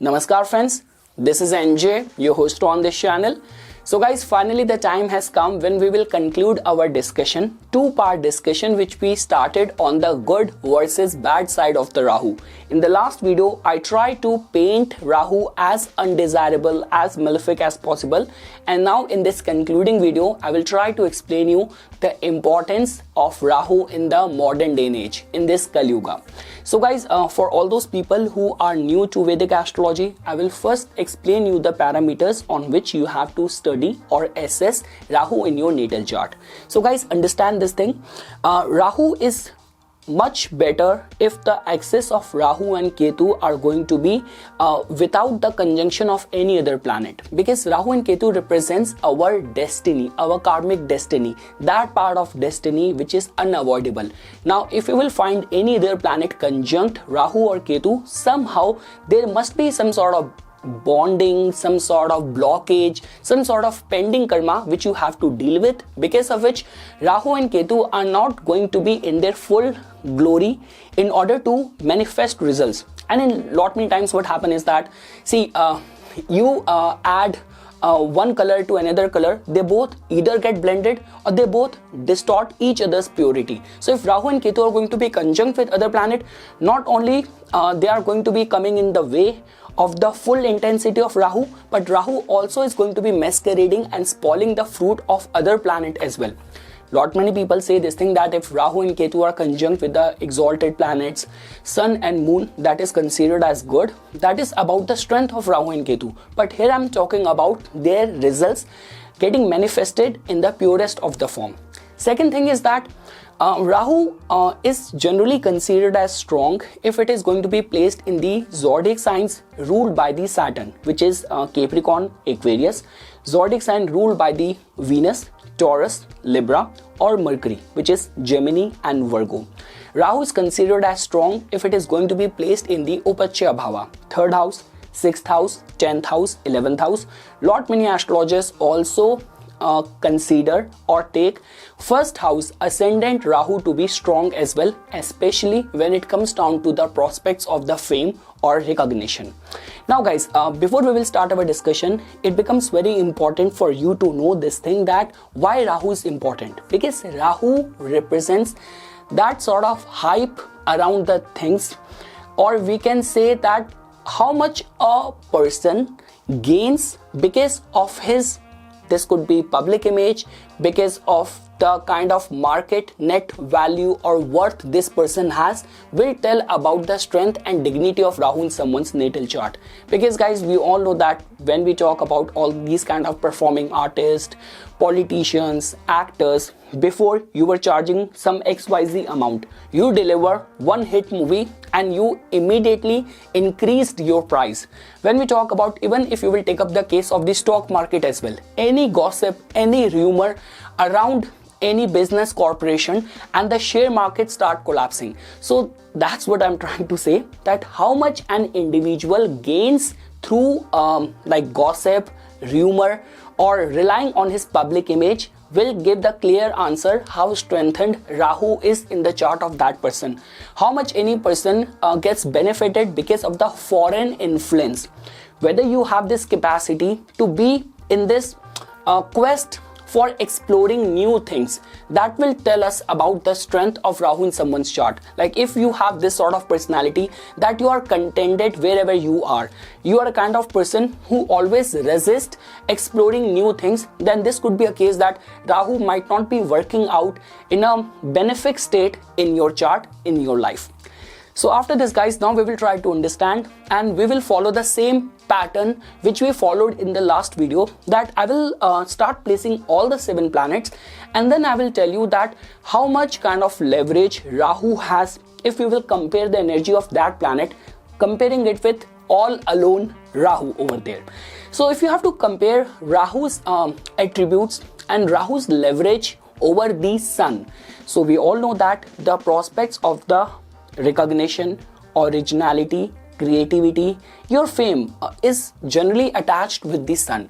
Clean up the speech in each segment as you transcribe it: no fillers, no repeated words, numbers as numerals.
Namaskar friends, this is NJ, your host on this channel. So guys, finally the time has come when we will conclude our discussion, two-part discussion which we started on the good versus bad side of the Rahu. In the last video, I tried to paint Rahu as undesirable, as malefic as possible. And now in this concluding video, I will try to explain you the importance of Rahu in the modern day and age, in this Kali Yuga. So guys, for all those people who are new to Vedic astrology, I will first explain you the parameters on which you have to study or assess Rahu in your natal chart. So guys, understand this thing. Rahu is much better if the axis of Rahu and Ketu are going to be without the conjunction of any other planet, because Rahu and Ketu represents our destiny, our karmic destiny, that part of destiny which is unavoidable. Now if you will find any other planet conjunct Rahu or Ketu, somehow there must be some sort of bonding, some sort of blockage, some sort of pending karma which you have to deal with, because of which Rahu and Ketu are not going to be in their full glory in order to manifest results. And in lot many times what happen is that, see, you add one color to another color, they both either get blended or they both distort each other's purity. So if Rahu and Ketu are going to be conjunct with other planet, not only they are going to be coming in the way of the full intensity of Rahu, but Rahu also is going to be masquerading and spoiling the fruit of other planet as well. Lot many people say this thing, that if Rahu and Ketu are conjunct with the exalted planets, Sun and Moon, that is considered as good. That is about the strength of Rahu and Ketu. But here I am talking about their results getting manifested in the purest of the form. Second thing is that Rahu is generally considered as strong if it is going to be placed in the zodiac signs ruled by the Saturn, which is Capricorn, Aquarius, zodiac sign ruled by the Venus, Taurus, Libra, or Mercury, which is Gemini and Virgo. Rahu is considered as strong if it is going to be placed in the Upachya Bhava, 3rd house, 6th house, 10th house, 11th house. Lot many astrologers also consider or take 1st house ascendant Rahu to be strong as well, especially when it comes down to the prospects of the fame or recognition. Now guys, before we will start our discussion, it becomes very important for you to know this thing, that why Rahu is important. Because Rahu represents that sort of hype around the things, or we can say that how much a person gains because of his, this could be public image, because of the kind of market net value or worth this person has, will tell about the strength and dignity of Rahu in someone's natal chart. Because guys, we all know that when we talk about all these kind of performing artists, politicians, actors, before you were charging some XYZ amount, you deliver one hit movie and you immediately increased your price. When we talk about, even if you will take up the case of the stock market as well, any gossip, any rumor around any business corporation and the share market start collapsing. So that's what I'm trying to say, that how much an individual gains through like gossip, rumor, or relying on his public image will give the clear answer how strengthened Rahu is in the chart of that person. How much any person gets benefited because of the foreign influence. Whether you have this capacity to be in this quest for exploring new things, that will tell us about the strength of Rahu in someone's chart. Like if you have this sort of personality that you are contented wherever you are, you are a kind of person who always resist exploring new things, then this could be a case that Rahu might not be working out in a benefic state in your chart, in your life. So after this guys, now we will try to understand, and we will follow the same pattern which we followed in the last video, that I will start placing all the 7 planets, and then I will tell you that how much kind of leverage Rahu has if we will compare the energy of that planet, comparing it with all alone Rahu over there. So if you have to compare Rahu's attributes and Rahu's leverage over the Sun, so we all know that the prospects of the recognition, originality, creativity, your fame is generally attached with the Sun.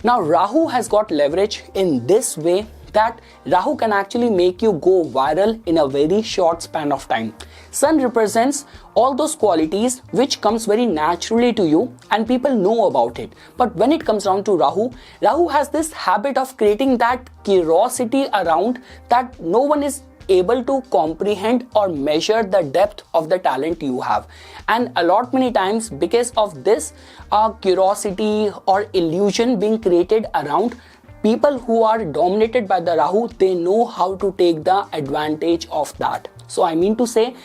Now Rahu has got leverage in this way that Rahu can actually make you go viral in a very short span of time. Sun represents all those qualities which comes very naturally to you and people know about it. But when it comes down to Rahu, Rahu has this habit of creating that curiosity around that no one is able to comprehend or measure the depth of the talent you have. And a lot many times because of this curiosity or illusion being created around, people who are dominated by the Rahu, they know how to take the advantage of that. So I mean to say,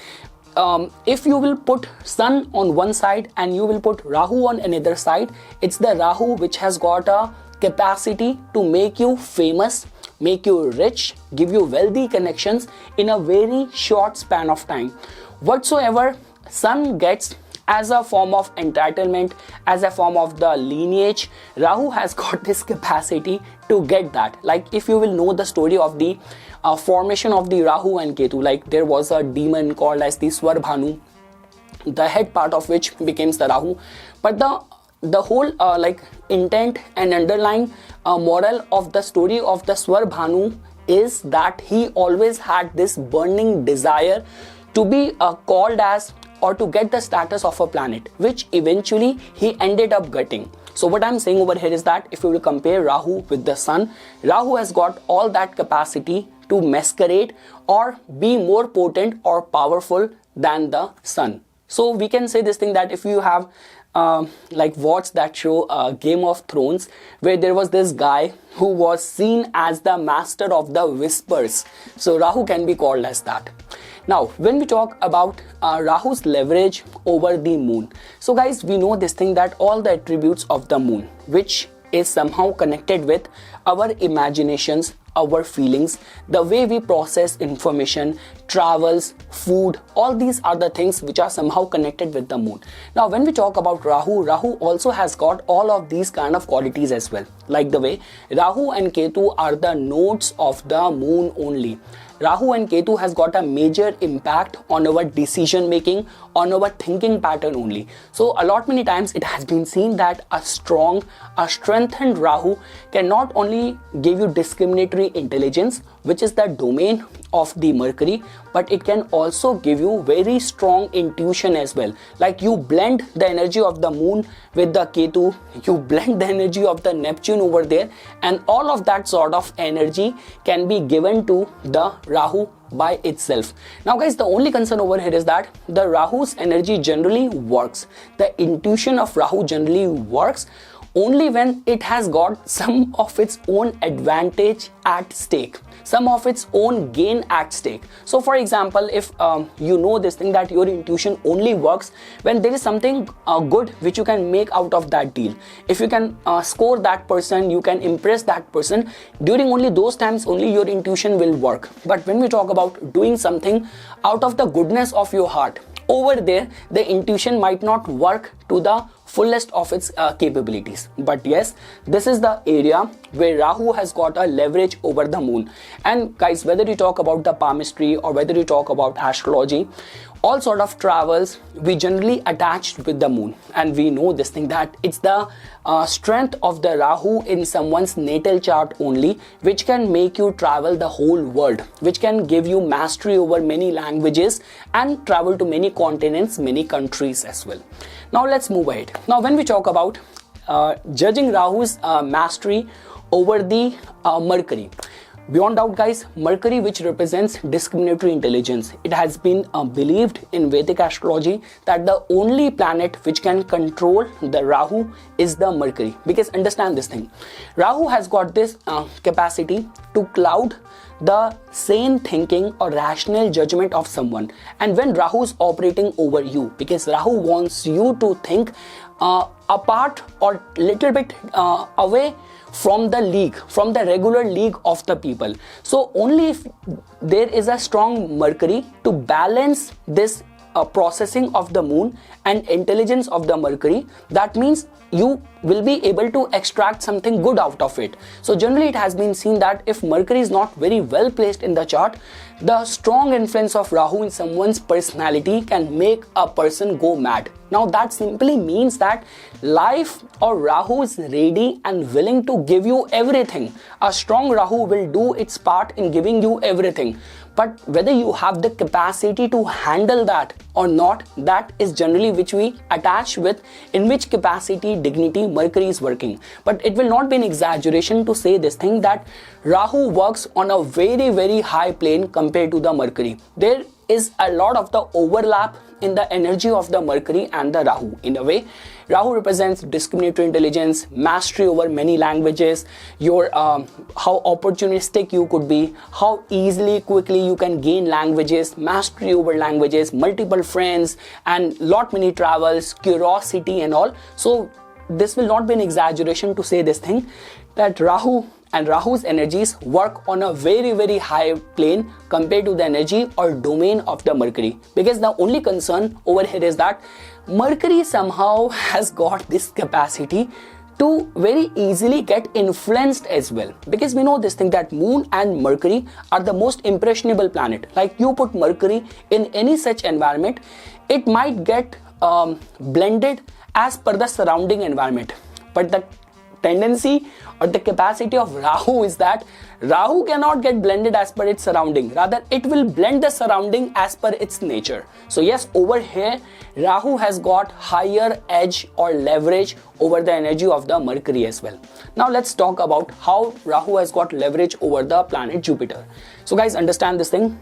if you will put Sun on one side and you will put Rahu on another side, it's the Rahu which has got a capacity to make you famous, make you rich, give you wealthy connections in a very short span of time. Whatsoever Sun gets as a form of entitlement, as a form of the lineage, Rahu has got this capacity to get that. Like if you will know the story of the formation of the Rahu and Ketu, like there was a demon called as the Swarbhanu, the head part of which becomes the Rahu. But the whole intent and underlying moral of the story of the Swarbhanu is that he always had this burning desire to be called as or to get the status of a planet, which eventually he ended up getting. So what I'm saying over here is that if you will compare Rahu with the Sun, Rahu has got all that capacity to masquerade or be more potent or powerful than the Sun. So we can say this thing that if you have watched that show Game of Thrones, where there was this guy who was seen as the master of the whispers, so Rahu can be called as that. Now when we talk about Rahu's leverage over the moon, so guys, we know this thing that all the attributes of the moon, which is somehow connected with our imaginations, our feelings, the way we process information, travels, food, all these are the things which are somehow connected with the moon. Now when we talk about Rahu, Rahu also has got all of these kind of qualities as well. Like the way Rahu and Ketu are the nodes of the moon only. Rahu and Ketu has got a major impact on our decision making, on our thinking pattern only. So a lot many times it has been seen that a strengthened Rahu can not only give you discriminatory intelligence, which is the domain of the Mercury, but it can also give you very strong intuition as well. Like you blend the energy of the moon with the Ketu, you blend the energy of the Neptune over there, and all of that sort of energy can be given to the Rahu by itself. Now guys, the only concern over here is that the Rahu's energy generally works. The intuition of Rahu generally works only when it has got some of its own advantage at stake, some of its own gain at stake. So for example, if you know this thing that your intuition only works when there is something good which you can make out of that deal. If you can score that person, you can impress that person, during only those times only your intuition will work. But when we talk about doing something out of the goodness of your heart, over there the intuition might not work to the fullest of its capabilities. But yes, this is the area where Rahu has got a leverage over the moon. And guys, whether you talk about the palmistry or whether you talk about astrology, all sort of travels we generally attached with the moon, and we know this thing that it's the strength of the Rahu in someone's natal chart only which can make you travel the whole world, which can give you mastery over many languages and travel to many continents, many countries as well. Now let's move ahead. Now when we talk about judging Rahu's mastery over the Mercury, beyond doubt guys, Mercury, which represents discriminatory intelligence, it has been believed in Vedic astrology that the only planet which can control the Rahu is the Mercury. Because understand this thing, Rahu has got this capacity to cloud the sane thinking or rational judgment of someone. And when Rahu is operating over you, because Rahu wants you to think apart or little bit away from the league, from the regular league of the people. So only if there is a strong Mercury to balance this processing of the moon and intelligence of the Mercury, that means you will be able to extract something good out of it. So generally it has been seen that if Mercury is not very well placed in the chart, the strong influence of Rahu in someone's personality can make a person go mad. Now that simply means that life or Rahu is ready and willing to give you everything. A strong Rahu will do its part in giving you everything. But whether you have the capacity to handle that or not, that is generally which we attach with in which capacity, dignity Mercury is working. But it will not be an exaggeration to say this thing that Rahu works on a very, very high plane compared to the Mercury. There is a lot of the overlap in the energy of the Mercury and the Rahu. In a way, Rahu represents discriminatory intelligence, mastery over many languages, your how opportunistic you could be, how easily, quickly you can gain languages, mastery over languages, multiple friends, and lot many travels, curiosity and all. So this will not be an exaggeration to say this thing that Rahu and Rahu's energies work on a very, very high plane compared to the energy or domain of the Mercury. Because the only concern over here is that Mercury somehow has got this capacity to very easily get influenced as well. Because we know this thing that Moon and Mercury are the most impressionable planet. Like you put Mercury in any such environment, it might get blended as per the surrounding environment. But the tendency or the capacity of Rahu is that Rahu cannot get blended as per its surrounding. Rather, it will blend the surrounding as per its nature. So yes, over here, Rahu has got higher edge or leverage over the energy of the Mercury as well. Now let's talk about how Rahu has got leverage over the planet Jupiter. So guys, understand this thing.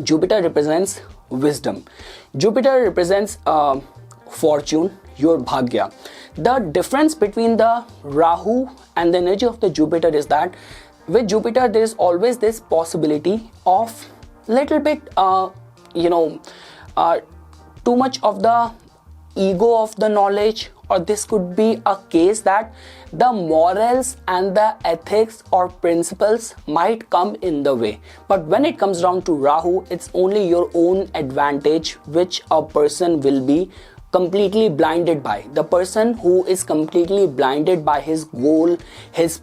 Jupiter represents wisdom. Jupiter represents fortune, your bhagya. The difference between the Rahu and the energy of the Jupiter is that with Jupiter there is always this possibility of little bit too much of the ego of the knowledge, or this could be a case that the morals and the ethics or principles might come in the way. But when it comes down to Rahu, it's only your own advantage which a person will be completely blinded by. The person who is completely blinded by his goal, his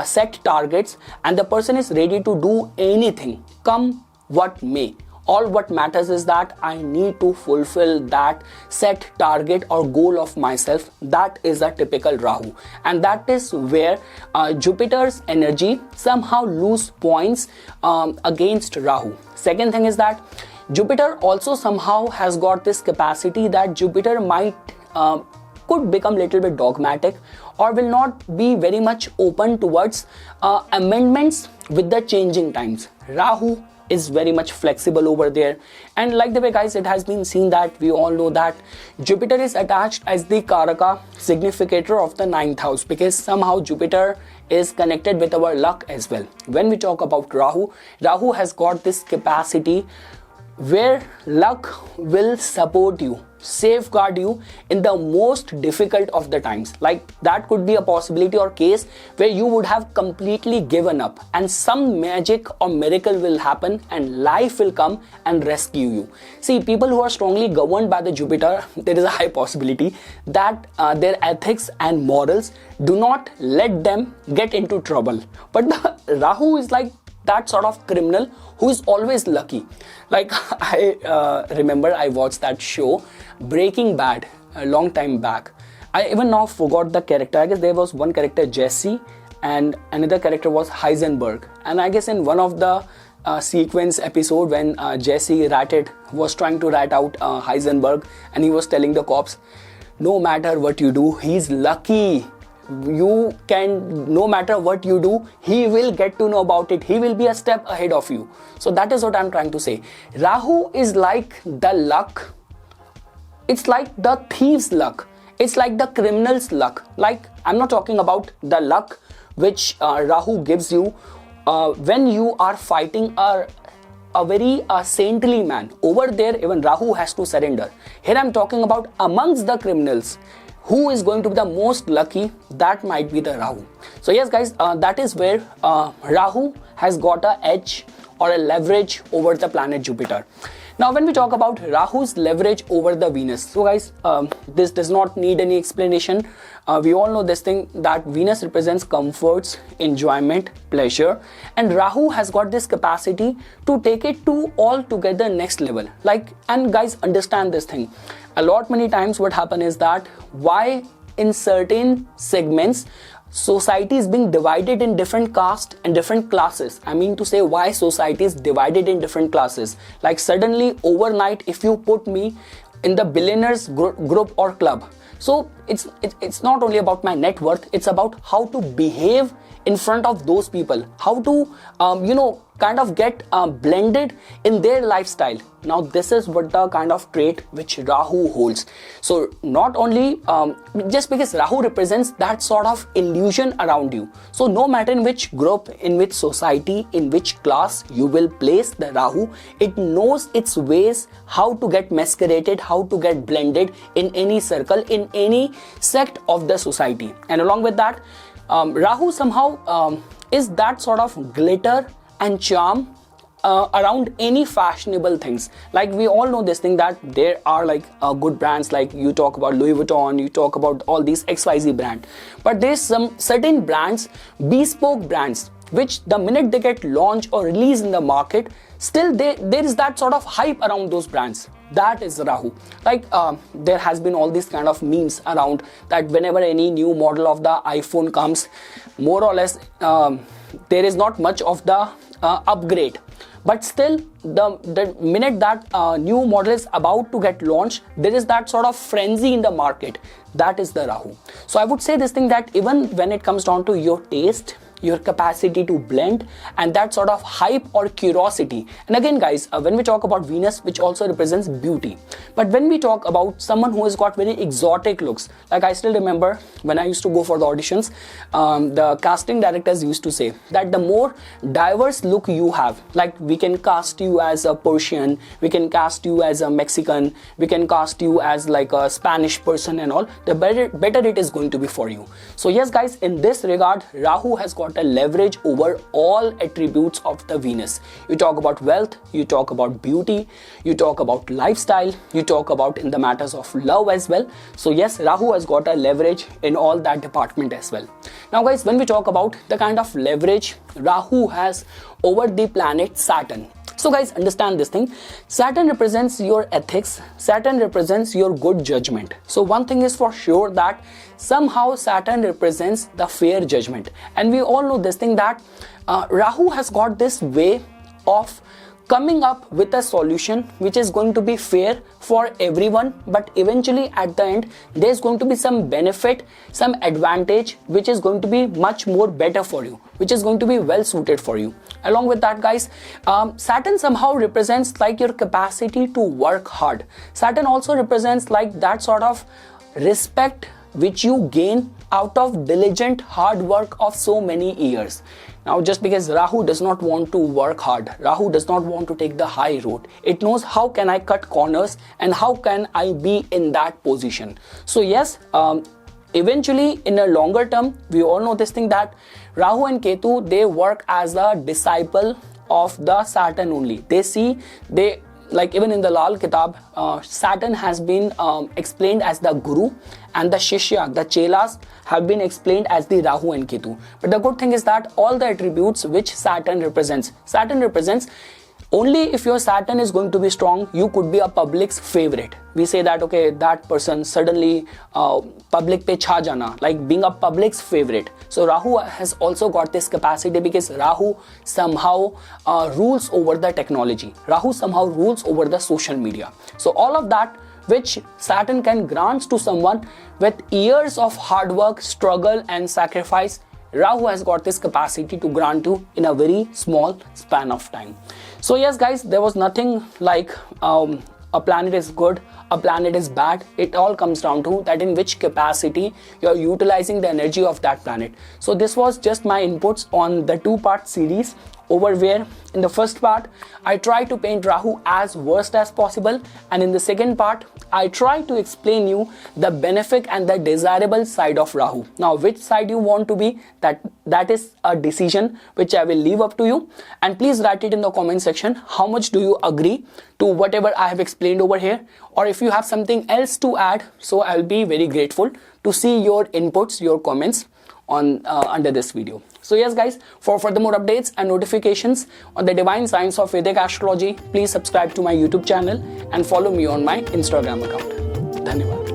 set targets, and the person is ready to do anything, come what may. All what matters is that I need to fulfill that set target or goal of myself. That is a typical Rahu, and that is where Jupiter's energy somehow lose points against Rahu. Second thing is that Jupiter also somehow has got this capacity that Jupiter might could become little bit dogmatic or will not be very much open towards amendments with the changing times. Rahu is very much flexible over there, and like the way guys, it has been seen that we all know that Jupiter is attached as the Karaka significator of the 9th house, because somehow Jupiter is connected with our luck as well. When we talk about Rahu, Rahu has got this capacity where luck will support you, safeguard you in the most difficult of the times. Like that could be a possibility or case where you would have completely given up and some magic or miracle will happen and life will come and rescue you. See, people who are strongly governed by the Jupiter, there is a high possibility that their ethics and morals do not let them get into trouble. But the Rahu is like that sort of criminal who is always lucky. Like I remember I watched that show Breaking Bad a long time back. I even now forgot the character. I guess there was one character Jesse and another character was Heisenberg. And I guess in one of the sequence episode when Jesse was trying to rat out Heisenberg, and he was telling the cops, no matter what you do, he's lucky. You can, no matter what you do, he will get to know about it. He will be a step ahead of you. So that is what I'm trying to say. Rahu is like the luck. It's like the thief's luck. It's like the criminal's luck. Like, I'm not talking about the luck which Rahu gives you when you are fighting a very saintly man. Over there, even Rahu has to surrender. Here I'm talking about amongst the criminals. Who is going to be the most lucky? That might be the Rahu. So yes guys, that is where Rahu has got an edge or a leverage over the planet Jupiter. Now, when we talk about Rahu's leverage over the Venus, so guys, this does not need any explanation. We all know this thing that Venus represents comforts, enjoyment, pleasure, and Rahu has got this capacity to take it to altogether next level. And guys, understand this thing. A lot many times what happen is that why in certain segments society is being divided in different castes and different classes. I mean to say, why society is divided in different classes. Like suddenly overnight, if you put me in the billionaires group or club, so it's not only about my net worth, it's about how to behave in front of those people, how to kind of get blended in their lifestyle. Now this is what the kind of trait which Rahu holds. So not only just because Rahu represents that sort of illusion around you, so no matter in which group, in which society, in which class you will place the Rahu, it knows its ways how to get masqueraded, how to get blended in any circle, in any sect of the society. And along with that, Rahu somehow is that sort of glitter and charm around any fashionable things. Like we all know this thing that there are like good brands, like you talk about Louis Vuitton, you talk about all these XYZ brand, but there's some certain brands, bespoke brands, which the minute they get launched or released in the market, still there is that sort of hype around those brands. That is Rahu. Like there has been all these kind of memes around that whenever any new model of the iPhone comes, more or less there is not much of the upgrade, but still the minute that new model is about to get launched, there is that sort of frenzy in the market. That is the Rahu. So I would say this thing that even when it comes down to your taste, your capacity to blend, and that sort of hype or curiosity. And again guys, when we talk about Venus, which also represents beauty, but when we talk about someone who has got very exotic looks, like I still remember when I used to go for the auditions, the casting directors used to say that the more diverse look you have, like we can cast you as a Persian, we can cast you as a Mexican, we can cast you as like a Spanish person and all, the better it is going to be for you. So yes guys, in this regard, Rahu has got a leverage over all attributes of the Venus. You talk about wealth, you talk about beauty, you talk about lifestyle, you talk about in the matters of love as well. So yes, Rahu has got a leverage in all that department as well. Now guys, when we talk about the kind of leverage Rahu has over the planet Saturn, so guys, understand this thing. Saturn represents your ethics. Saturn represents your good judgment. So one thing is for sure that somehow Saturn represents the fair judgment. And we all know this thing that Rahu has got this way of coming up with a solution which is going to be fair for everyone, but eventually at the end there's going to be some benefit, some advantage which is going to be much more better for you, which is going to be well suited for you. Along with that guys, Saturn somehow represents like your capacity to work hard. Saturn also represents like that sort of respect which you gain out of diligent hard work of so many years. Now just because Rahu does not want to work hard, Rahu does not want to take the high road, it knows how can I cut corners and how can I be in that position. So yes, eventually in a longer term, we all know this thing that Rahu and Ketu, they work as a disciple of the Saturn only. They like even in the Lal Kitab, Saturn has been explained as the Guru, and the Shishya, the Chelas, have been explained as the Rahu and Ketu. But the good thing is that all the attributes which Saturn represents only if your Saturn is going to be strong, you could be a public's favorite. We say that okay, that person suddenly public pe chha jana, like being a public's favorite. So Rahu has also got this capacity because Rahu somehow rules over the technology. Rahu somehow rules over the social media. So all of that which Saturn can grant to someone with years of hard work, struggle and sacrifice, Rahu has got this capacity to grant you in a very small span of time. So yes guys, there was nothing like a planet is good, a planet is bad. It all comes down to that in which capacity you're utilizing the energy of that planet. So this was just my inputs on the two-part series over where in the first part I try to paint Rahu as worst as possible, and in the second part I try to explain you the benefit and the desirable side of Rahu. Now which side you want to be, that is a decision which I will leave up to you, and please write it in the comment section how much do you agree to whatever I have explained over here, or if you have something else to add, so I'll be very grateful to see your inputs, your comments on under this video. So yes guys, for further more updates and notifications on the divine science of Vedic astrology, please subscribe to my YouTube channel and follow me on my Instagram account. Dhanyavad.